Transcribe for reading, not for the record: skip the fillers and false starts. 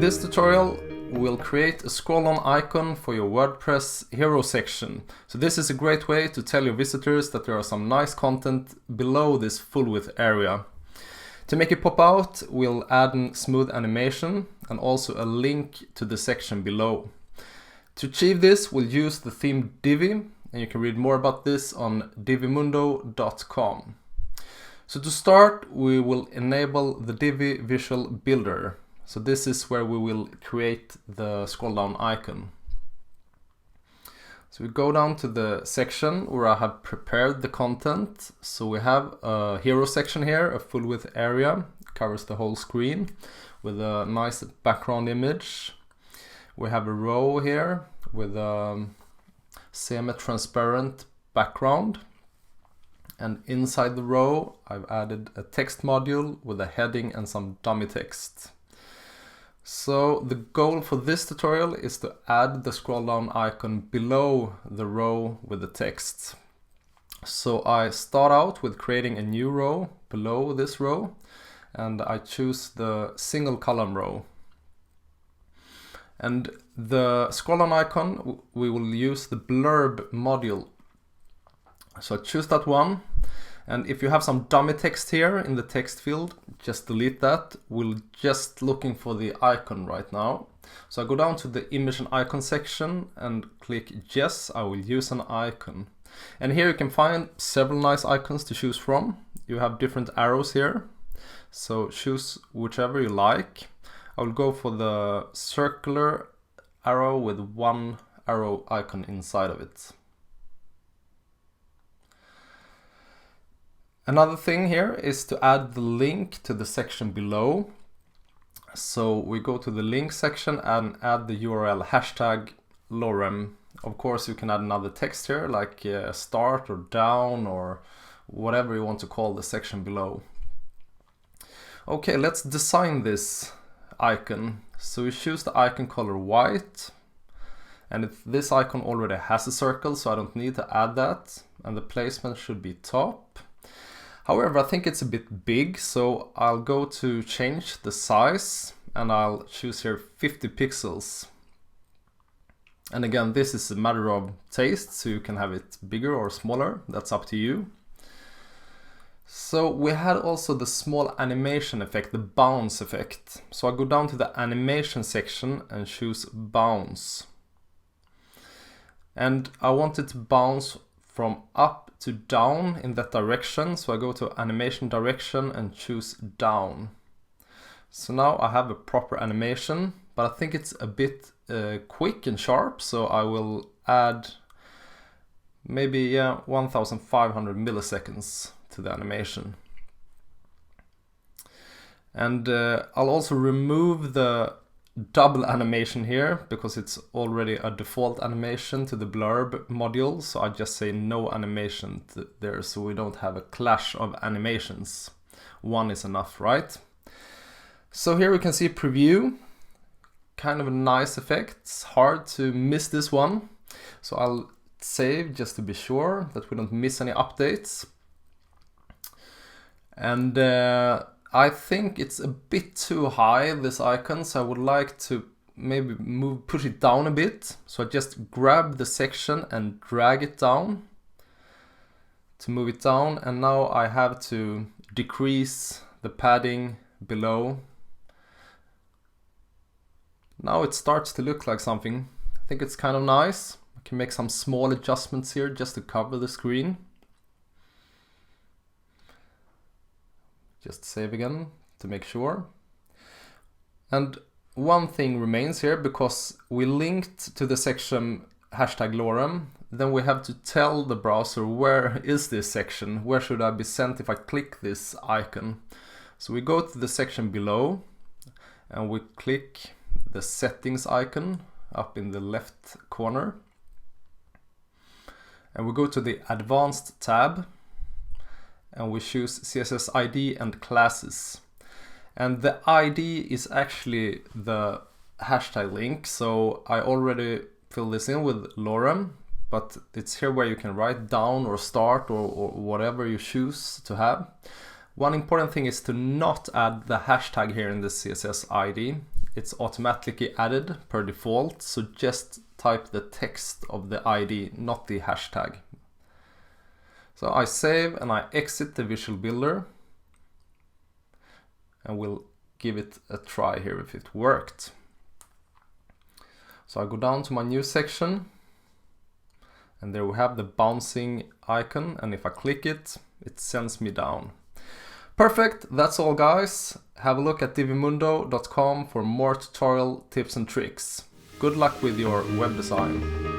this tutorial, we'll create a scroll-on icon for your WordPress hero section. So this is a great way to tell your visitors that there are some nice content below this full width area. To make it pop out, we'll add a smooth animation and also a link to the section below. To achieve this, we'll use the theme Divi, and you can read more about this on divimundo.com. So to start, we will enable the Divi Visual Builder. So this is where we will create the scroll down icon. So we go down to the section where I have prepared the content. So we have a hero section here, a full width area, covers the whole screen with a nice background image. We have a row here with a semi-transparent background. And inside the row, I've added a text module with a heading and some dummy text. So the goal for this tutorial is to add the scroll down icon below the row with the text. So I start out with creating a new row below this row, and I choose the single column row. And the scroll down icon, we will use the blurb module. So I choose that one. And if you have some dummy text here in the text field, just delete that. We're just looking for the icon right now. So I go down to the image and icon section and click yes, I will use an icon. And here you can find several nice icons to choose from. You have different arrows here. So choose whichever you like. I will go for the circular arrow with one arrow icon inside of it. Another thing here is to add the link to the section below. So we go to the link section and add the URL hashtag lorem. Of course, you can add another text here like start or down or whatever you want to call the section below. Okay, let's design this icon. So we choose the icon color white. And this icon already has a circle, so I don't need to add that. And the placement should be top. However, I think it's a bit big, so I'll go to change the size and I'll choose here 50 pixels. And again, this is a matter of taste, so you can have it bigger or smaller, that's up to you. So we had also the small animation effect, the bounce effect. So I go down to the animation section and choose bounce. And I want it to bounce from up to down in that direction. So I go to animation direction and choose down. So now I have a proper animation, but I think it's a bit quick and sharp. So I will add maybe 1500 milliseconds to the animation. And I'll also remove the double animation here because it's already a default animation to the blurb module, so I just say no animation there so we don't have a clash of animations. One is enough, right? So here we can see preview, kind of a nice effect. It's hard to miss this one, so I'll save just to be sure that we don't miss any updates. And I think it's a bit too high, this icon, so I would like to maybe push it down a bit. So I just grab the section and drag it down to move it down. And now I have to decrease the padding below. Now it starts to look like something. I think it's kind of nice. I can make some small adjustments here just to cover the screen. Just save again to make sure. And one thing remains here, because we linked to the section hashtag lorem, then we have to tell the browser where is this section, where should I be sent if I click this icon. So we go to the section below and we click the settings icon up in the left corner. And we go to the advanced tab. And we choose CSS ID and classes. And the ID is actually the hashtag link. So I already filled this in with lorem, but it's here where you can write down or start or whatever you choose to have. One important thing is to not add the hashtag here in the CSS ID. it's automatically added per default, so just type the text of the ID, not the hashtag. So I save and I exit the visual builder, and we'll give it a try here if it worked. So I go down to my new section, and there we have the bouncing icon, and if I click it, it sends me down. Perfect, that's all guys. Have a look at divimundo.com for more tutorial tips and tricks. Good luck with your web design.